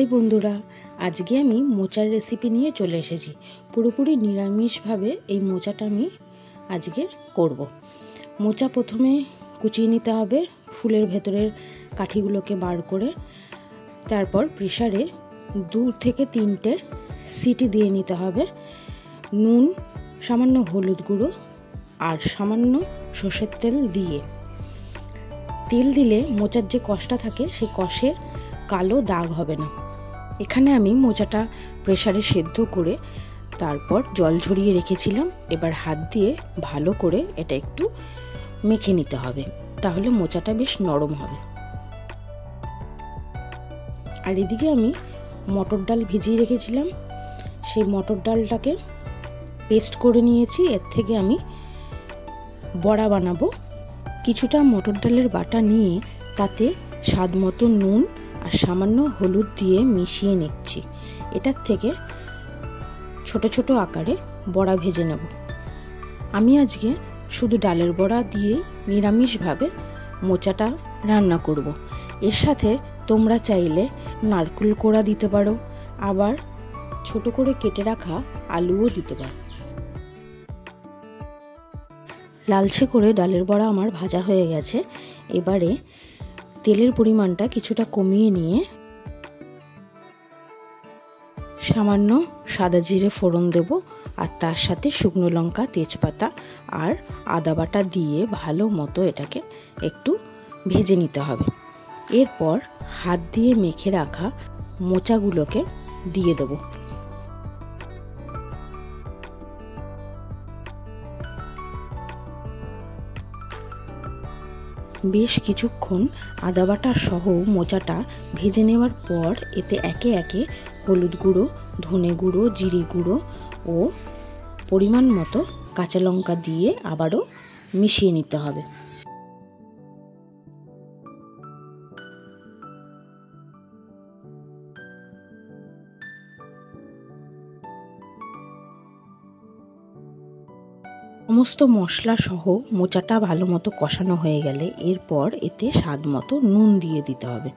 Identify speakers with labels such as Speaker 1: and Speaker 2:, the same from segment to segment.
Speaker 1: High বন্ধুরা, আজকে আমি মোচার রেসিপি নিয়ে চলে এসেছি। পুরোপুরি নিরামিষভাবে এই মোচাটা আমি আজকে করব। মোচা প্রথমে কুচিয়ে নিতে হবে, ফুলের ভেতরের কাঠিগুলোকে বার করে। তারপর প্রেসারে 2 থেকে 3টে সিটি দিয়ে নিতে হবে। নুন, সামান্য হলুদ গুঁড়ো আর সামান্য সর্ষের তেল দিয়ে। তেল দিলে মোচার যে কষটা থাকে সেই কষে কালো দাগ হবে না। এখানে আমি মোচাটা প্রেসারে সেদ্ধ করে তারপর জল ঝরিয়ে রেখেছিলাম। এবার হাত দিয়ে ভালো করে এটা একটু মেখে নিতে হবে, তাহলে মোচাটা বেশ নরম হবে। আর এদিকে আমি মটর ডাল ভিজিয়ে রেখেছিলাম, সেই মটর ডালটাকে পেস্ট করে নিয়েছি। এর থেকে আমি বড়া বানাবো। কিছুটা মটর ডালের বাটা নিয়ে তাতে স্বাদ মতো নুন আর সামান্য হলুদ দিয়ে মিশিয়ে নিচ্ছি। এটার থেকে ছোট ছোট আকারে বড়া ভেজে নেব। আমি আজকে শুধু ডালের বড়া দিয়ে নিরামিষভাবে মোচাটা রান্না করব। এর সাথে তোমরা চাইলে নারকেল কোড়া দিতে পারো, আবার ছোট করে কেটে রাখা আলুও দিতে পারো। লালচে করে ডালের বড়া আমার ভাজা হয়ে গেছে। এবারে তেলের পরিমাণটা কিছুটা কমিয়ে নিয়ে সামান্য সাদা জিরে ফোড়ন দেব, আর তার সাথে শুকনো লঙ্কা, তেজপাতা আর আদা বাটা দিয়ে ভালো মতো এটাকে একটু ভেজে নিতে হবে। এরপর হাত দিয়ে মেখে রাখা মোচাগুলোকে দিয়ে দেব। বেশ কিছুক্ষণ আদা বাটা সহ মোচাটা ভেজে নেওয়ার পর এতে একে একে হলুদ গুঁড়ো, ধনে গুঁড়ো, জিরে গুঁড়ো ও পরিমাণ মতো কাঁচা লঙ্কা দিয়ে আবারও মিশিয়ে নিতে হবে। সমস্ত মশলা সহ মোচাটা ভালো মতো কষানো হয়ে গেলে এরপর এতে স্বাদ মতো নুন দিয়ে দিতে হবে।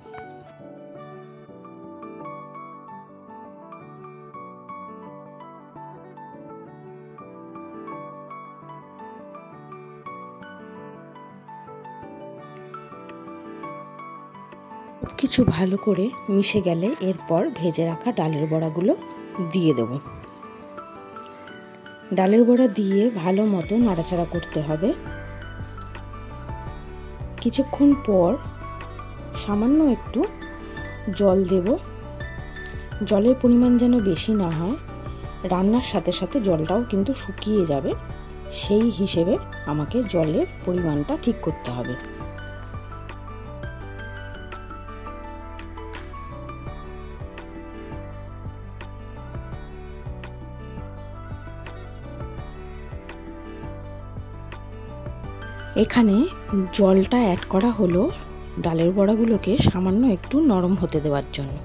Speaker 1: কিছু ভালো করে মিশে গেলে এরপর ভেজে রাখা ডালের বড়াগুলো দিয়ে দেব। ডালের বড়া দিয়ে ভালো মতো নাড়াচাড়া করতে হবে। কিছুক্ষণ পর সামান্য একটু জল দেব। জলের পরিমাণ যেন বেশি না হয়, রান্নার সাথে সাথে জলটাও কিন্তু শুকিয়ে যাবে, সেই হিসেবে আমাকে জলের পরিমাণটা ঠিক করতে হবে। এখানে জলটা অ্যাড করা হলো ডালের বড়াগুলোকে সামান্য একটু নরম হতে দেওয়ার জন্য।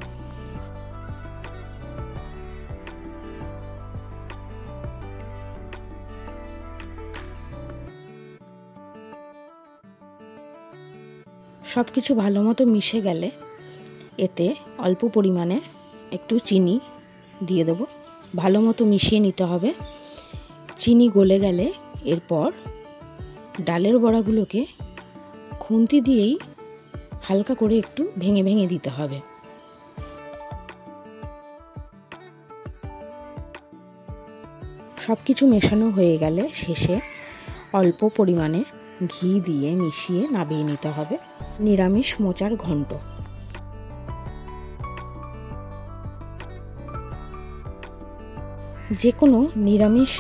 Speaker 1: সব কিছু ভালো মতো মিশে গেলে এতে অল্প পরিমাণে একটু চিনি দিয়ে দেবো। ভালো মতো মিশিয়ে নিতে হবে। চিনি গলে গেলে এরপর ডালের বড়াগুলোকে খুন্তি দিয়েই হালকা করে একটু ভেঙে ভেঙে দিতে হবে। সব কিছু মেশানো হয়ে গেলে শেষে অল্প পরিমাণে ঘি দিয়ে মিশিয়ে নামিয়ে নিতে হবে। নিরামিষ মোচার ঘন্ট। যে কোনো নিরামিষ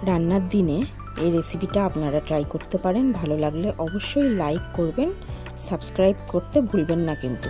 Speaker 1: রান্নার দিনে এই রেসিপিটা আপনারা ট্রাই করতে পারেন। ভালো লাগলে অবশ্যই লাইক করবেন, সাবস্ক্রাইব করতে ভুলবেন না কিন্তু।